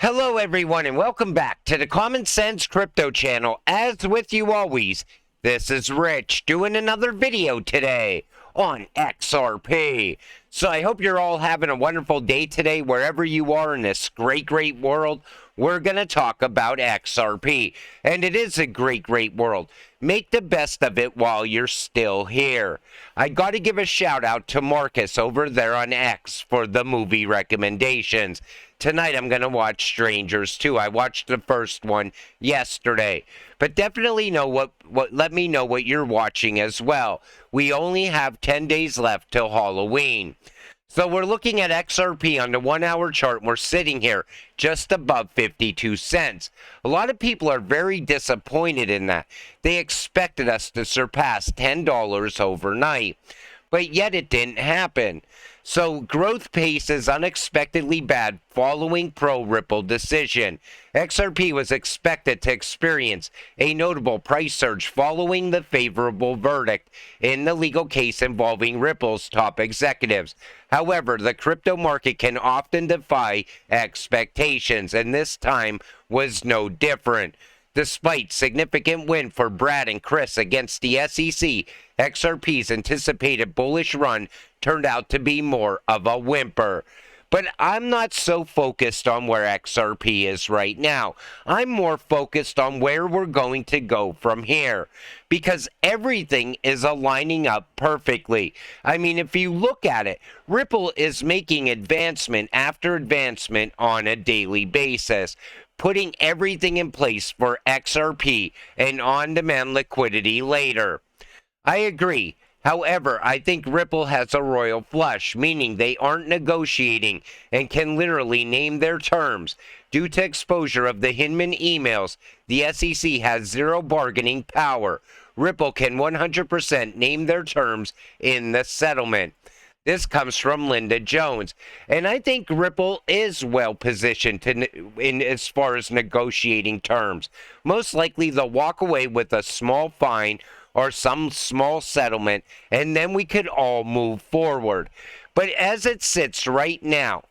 Hello everyone and welcome back to the Common Sense Crypto channel. As with you always, this is Rich doing another video today on XRP. So I hope you're all having a wonderful day today wherever you are in this great world. We're going to talk about XRP, and it is a great world. Make the best of it while you're still here. I got to give a shout out to Marcus over there on X for the movie recommendations. Tonight I'm going to watch Strangers 2. I watched the first one yesterday. But definitely let me know what you're watching as well. We only have 10 days left till Halloween. So we're looking at XRP on the 1 hour chart. We're sitting here just above 52 cents. A lot of people are very disappointed in that. They expected us to surpass $10 overnight, but yet it didn't happen. So growth pace is unexpectedly bad following pro-Ripple decision. XRP was expected to experience a notable price surge following the favorable verdict in the legal case involving Ripple's top executives. However, the crypto market can often defy expectations, and this time was no different. Despite significant win for Brad and Chris against the SEC, XRP's anticipated bullish run turned out to be more of a whimper. But I'm not so focused on where XRP is right now. I'm more focused on where we're going to go from here, because everything is aligning up perfectly. I mean, if you look at it, Ripple is making advancement after advancement on a daily basis, putting everything in place for XRP and on-demand liquidity later. I agree. However, I think Ripple has a royal flush, meaning they aren't negotiating and can literally name their terms. Due to exposure of the Hinman emails, the SEC has zero bargaining power. Ripple can 100% name their terms in the settlement. This comes from Linda Jones, and I think Ripple is well positioned as far as negotiating terms. Most likely they'll walk away with a small fine or some small settlement, and then we could all move forward. But as it sits right now,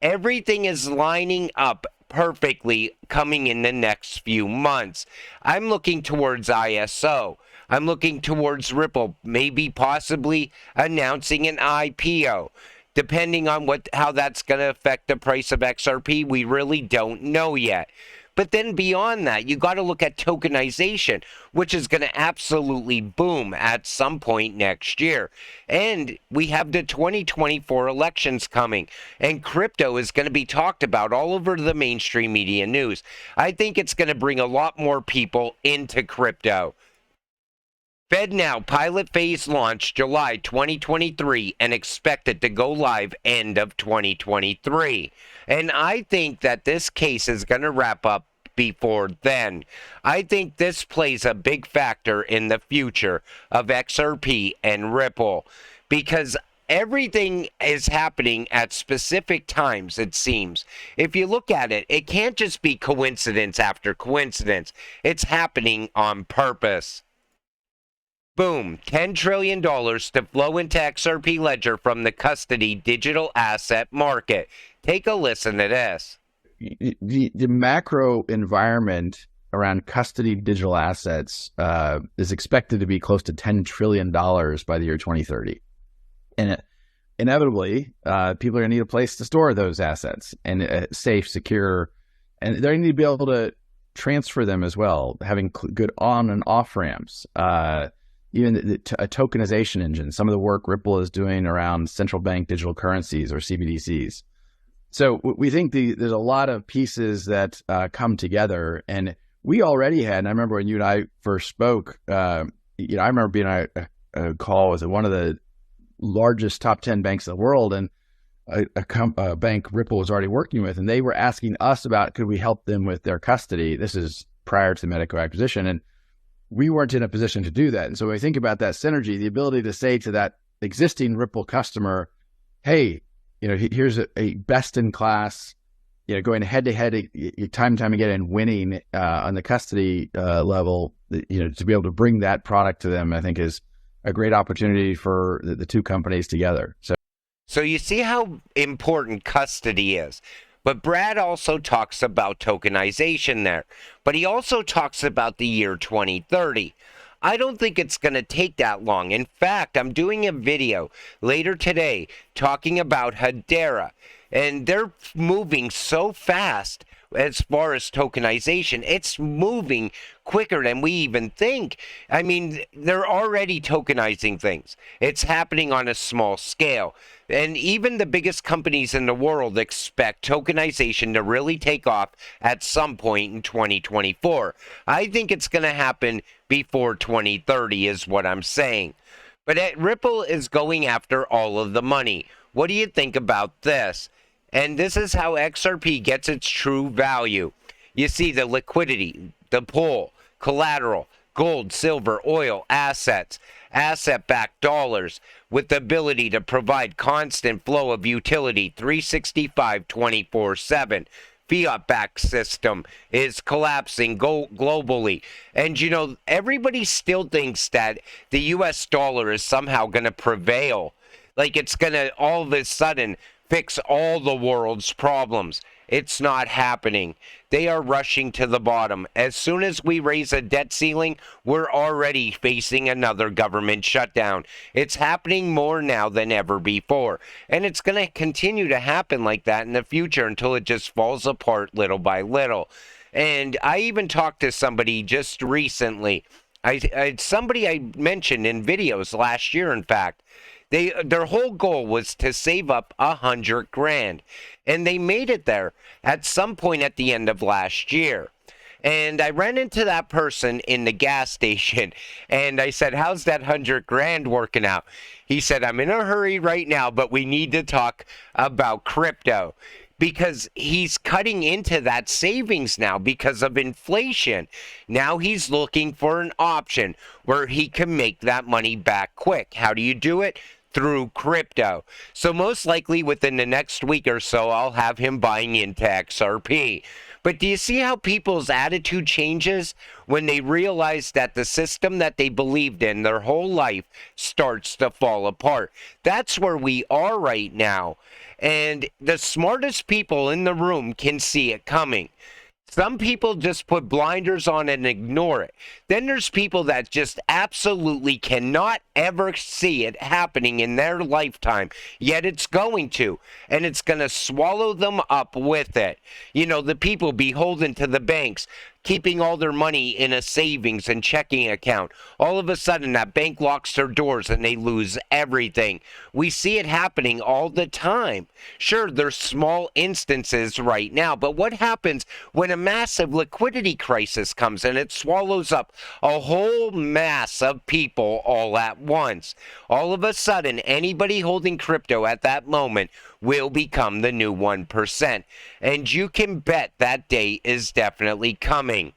everything is lining up perfectly coming in the next few months. I'm looking towards ISO. I'm looking towards Ripple, maybe possibly announcing an IPO. Depending on how that's going to affect the price of XRP, we really don't know yet. But then beyond that, you got to look at tokenization, which is going to absolutely boom at some point next year. And we have the 2024 elections coming, and crypto is going to be talked about all over the mainstream media news. I think it's going to bring a lot more people into crypto. FedNow pilot phase launch July 2023 and expected to go live end of 2023. And I think that this case is going to wrap up before then. I think this plays a big factor in the future of XRP and Ripple, because everything is happening at specific times, it seems. If you look at it, it can't just be coincidence after coincidence. It's happening on purpose. Boom, $10 trillion to flow into XRP Ledger from the custody digital asset market. Take a listen to this. The macro environment around custody digital assets is expected to be close to $10 trillion by the year 2030. And inevitably, people are going to need a place to store those assets, and safe, secure, and they're going to need to be able to transfer them as well, having good on and off ramps. Even a tokenization engine, some of the work Ripple is doing around central bank digital currencies or CBDCs. So we think there's a lot of pieces that come together, and we already had, and I remember when you and I first spoke, I remember being on a call with one of the largest top 10 banks in the world, and a bank Ripple was already working with, and they were asking us about, could we help them with their custody? This is prior to the Medico acquisition, and we weren't in a position to do that. And so when I think about that synergy, the ability to say to that existing Ripple customer, hey, here's a best in class, going head to head time and time again and winning on the custody level, to be able to bring that product to them, I think is a great opportunity for the two companies together. So you see how important custody is. But Brad also talks about tokenization there. But he also talks about the year 2030. I don't think it's going to take that long. In fact, I'm doing a video later today talking about Hedera. And they're moving so fast as far as tokenization. It's moving quicker than we even think. I mean, they're already tokenizing things. It's happening on a small scale. And even the biggest companies in the world expect tokenization to really take off at some point in 2024. I think it's going to happen before 2030 is what I'm saying. But Ripple is going after all of the money. What do you think about this? And this is how XRP gets its true value. You see the liquidity, the pull, collateral, gold, silver, oil, assets, asset-backed dollars with the ability to provide constant flow of utility 365 24/7. Fiat-backed system is collapsing globally. And, you know, everybody still thinks that the US dollar is somehow going to prevail. Like it's going to all of a sudden fix all the world's problems. It's not happening. They are rushing to the bottom. As soon as we raise a debt ceiling, we're already facing another government shutdown. It's happening more now than ever before. And it's going to continue to happen like that in the future until it just falls apart little by little. And I even talked to somebody just recently. Somebody I mentioned in videos last year, in fact. Their whole goal was to save up $100,000, and they made it there at some point at the end of last year. And I ran into that person in the gas station, and I said, "How's that $100,000 working out?" He said, "I'm in a hurry right now, but we need to talk about crypto." Because he's cutting into that savings now because of inflation. Now he's looking for an option where he can make that money back quick. How do you do it? Through crypto. So most likely within the next week or so, I'll have him buying into XRP. But do you see how people's attitude changes when they realize that the system that they believed in their whole life starts to fall apart? That's where we are right now. And the smartest people in the room can see it coming. Some people just put blinders on and ignore it. Then there's people that just absolutely cannot ever see it happening in their lifetime, yet it's going to, and it's going to swallow them up with it. You know, the people beholden to the banks, keeping all their money in a savings and checking account. All of a sudden, that bank locks their doors and they lose everything. We see it happening all the time. Sure, there's small instances right now, but what happens when a massive liquidity crisis comes and it swallows up a whole mass of people all at once? All of a sudden, anybody holding crypto at that moment will become the new 1%. And you can bet that day is definitely coming.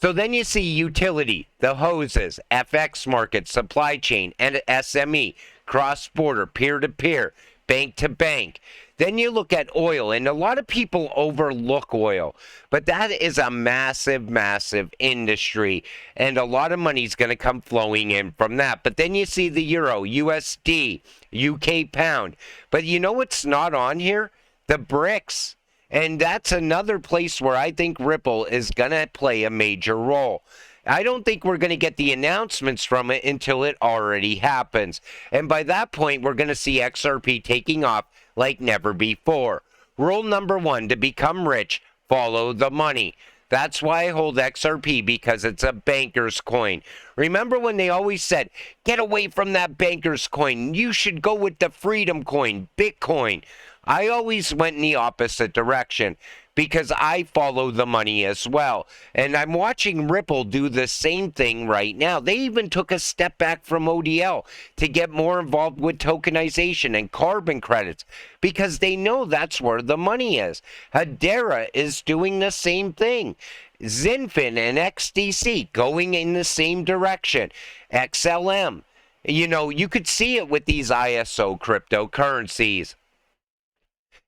So then you see utility, the hoses, FX market, supply chain, and SME, cross-border, peer-to-peer, bank-to-bank. Then you look at oil, and a lot of people overlook oil, but that is a massive, massive industry, and a lot of money is going to come flowing in from that. But then you see the euro, USD, UK pound. But you know what's not on here? The BRICS. And that's another place where I think Ripple is going to play a major role. I don't think we're going to get the announcements from it until it already happens. And by that point, we're going to see XRP taking off like never before. Rule number one, to become rich, follow the money. That's why I hold XRP, because it's a banker's coin. Remember when they always said, get away from that banker's coin. You should go with the freedom coin, Bitcoin. I always went in the opposite direction because I follow the money as well. And I'm watching Ripple do the same thing right now. They even took a step back from ODL to get more involved with tokenization and carbon credits because they know that's where the money is. Hedera is doing the same thing. Zinfin and XDC going in the same direction. XLM. You know, you could see it with these ISO cryptocurrencies.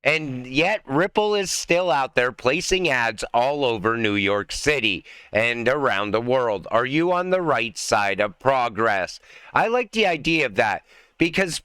And yet, Ripple is still out there placing ads all over New York City and around the world. Are you on the right side of progress? I like the idea of that because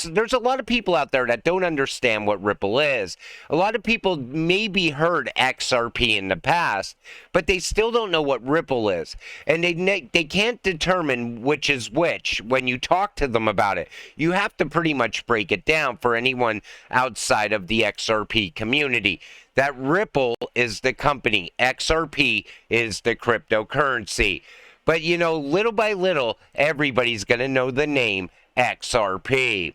there's a lot of people out there that don't understand what Ripple is. A lot of people maybe heard XRP in the past, but they still don't know what Ripple is. And they can't determine which is which when you talk to them about it. You have to pretty much break it down for anyone outside of the XRP community. That Ripple is the company, XRP is the cryptocurrency. But you know, little by little, everybody's going to know the name XRP.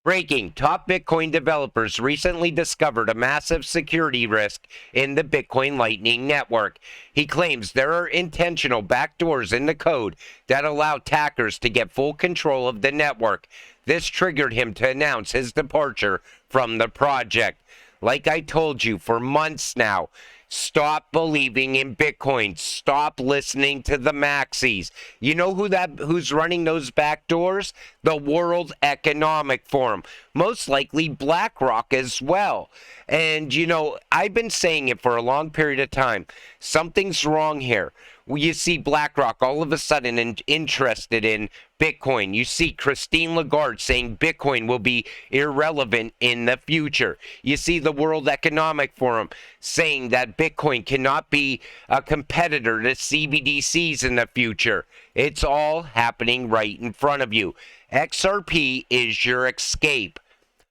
Breaking, top Bitcoin developers recently discovered a massive security risk in the Bitcoin Lightning Network. He claims there are intentional backdoors in the code that allow attackers to get full control of the network. This triggered him to announce his departure from the project. Like I told you for months now, stop believing in Bitcoin. Stop listening to the maxis. You know who's running those back doors? The World Economic Forum. Most likely BlackRock as well. And you know, I've been saying it for a long period of time. Something's wrong here. You see BlackRock all of a sudden interested in Bitcoin. You see Christine Lagarde saying Bitcoin will be irrelevant in the future. You see the World Economic Forum saying that Bitcoin cannot be a competitor to CBDCs in the future. It's all happening right in front of you. XRP is your escape.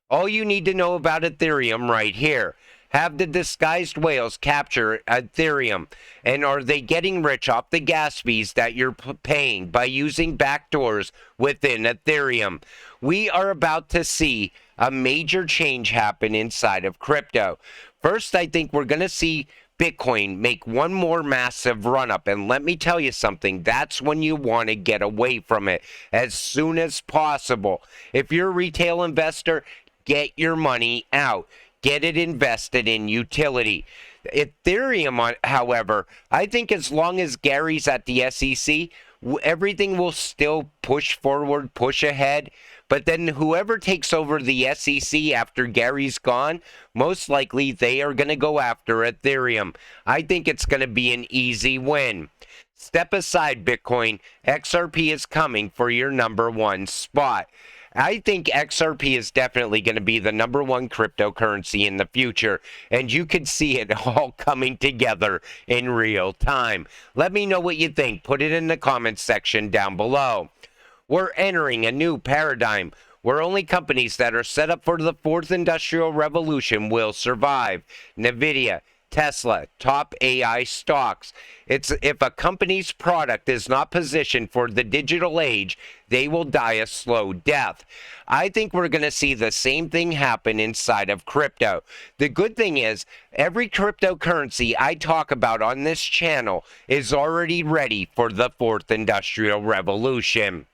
All you need to know about Ethereum right here. Have the disguised whales capture Ethereum? And are they getting rich off the gas fees that you're paying by using backdoors within Ethereum? We are about to see a major change happen inside of crypto. First, I think we're going to see Bitcoin make one more massive run up. And let me tell you something, that's when you want to get away from it as soon as possible. If you're a retail investor, get your money out. Get it invested in utility. Ethereum, however, I think as long as Gary's at the SEC, everything will still push forward, push ahead. But then whoever takes over the SEC after Gary's gone, most likely they are going to go after Ethereum. I think it's going to be an easy win. Step aside, Bitcoin. XRP is coming for your #1 spot. I think XRP is definitely going to be the #1 cryptocurrency in the future, and you can see it all coming together in real time. Let me know what you think. Put it in the comments section down below. We're entering a new paradigm where only companies that are set up for the 4th Industrial Revolution will survive. Nvidia, Tesla, top AI stocks. If a company's product is not positioned for the digital age, they will die a slow death. I think we're going to see the same thing happen inside of crypto. The good thing is, every cryptocurrency I talk about on this channel is already ready for the 4th Industrial Revolution.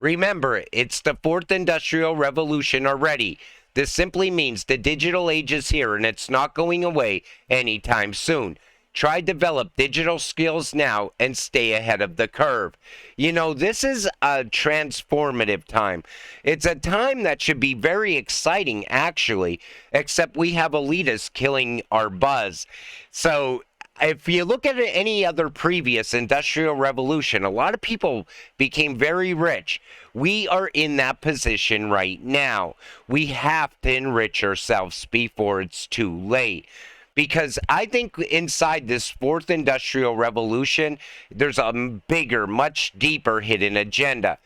Remember, it's the 4th Industrial Revolution already. This simply means the digital age is here and it's not going away anytime soon. Try develop digital skills now and stay ahead of the curve. You know, this is a transformative time. It's a time that should be very exciting, actually, except we have elitists killing our buzz. So if you look at any other previous industrial revolution, a lot of people became very rich. We are in that position right now. We have to enrich ourselves before it's too late. Because I think inside this 4th Industrial Revolution, there's a bigger, much deeper hidden agenda.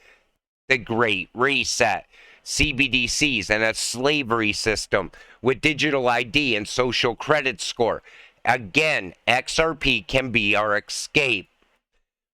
The Great Reset, CBDCs, and a slavery system with digital ID and social credit score. Again, XRP can be our escape.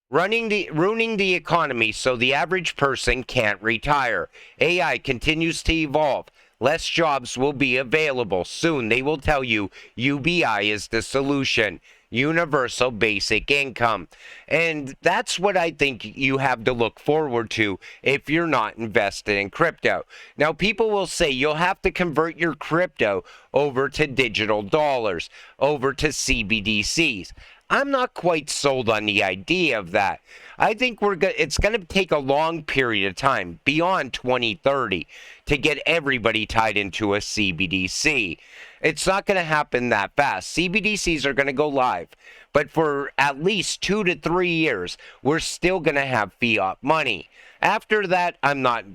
Ruining the economy so the average person can't retire. AI continues to evolve. Less jobs will be available. Soon they will tell you UBI is the solution. Universal basic income. And that's what I think you have to look forward to if you're not invested in crypto. Now, people will say you'll have to convert your crypto over to digital dollars, over to CBDCs. I'm not quite sold on the idea of that. I think it's going to take a long period of time, beyond 2030, to get everybody tied into a CBDC. It's not going to happen that fast. CBDCs are going to go live, but for at least 2 to 3 years, we're still going to have fiat money. After that, I'm not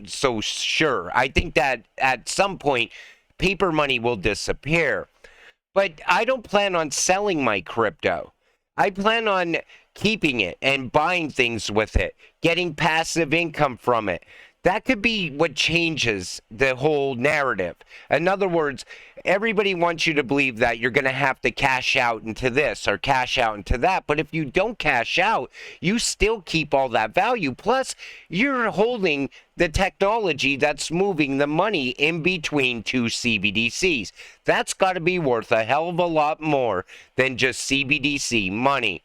so sure. I think that at some point, paper money will disappear. But I don't plan on selling my crypto. I plan on keeping it and buying things with it, getting passive income from it. That could be what changes the whole narrative. In other words, everybody wants you to believe that you're going to have to cash out into this or cash out into that. But if you don't cash out, you still keep all that value. Plus, you're holding the technology that's moving the money in between two CBDCs. That's got to be worth a hell of a lot more than just CBDC money.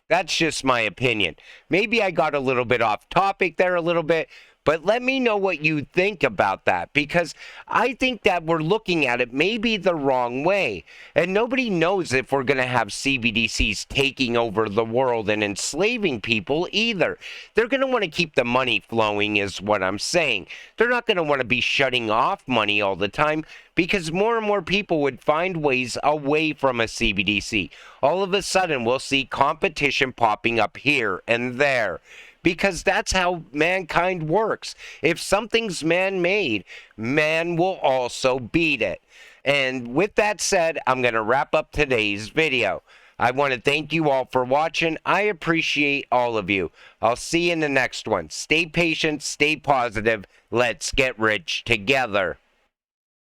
That's just my opinion. Maybe I got a little bit off topic there a little bit, but let me know what you think about that, because I think that we're looking at it maybe the wrong way. And nobody knows if we're going to have CBDCs taking over the world and enslaving people either. They're going to want to keep the money flowing is what I'm saying. They're not going to want to be shutting off money all the time, because more and more people would find ways away from a CBDC. All of a sudden, we'll see competition popping up here and there, because that's how mankind works. If something's man-made, man will also beat it. And with that said, I'm going to wrap up today's video. I want to thank you all for watching. I appreciate all of you. I'll see you in the next one. Stay patient, stay positive. Let's get rich together.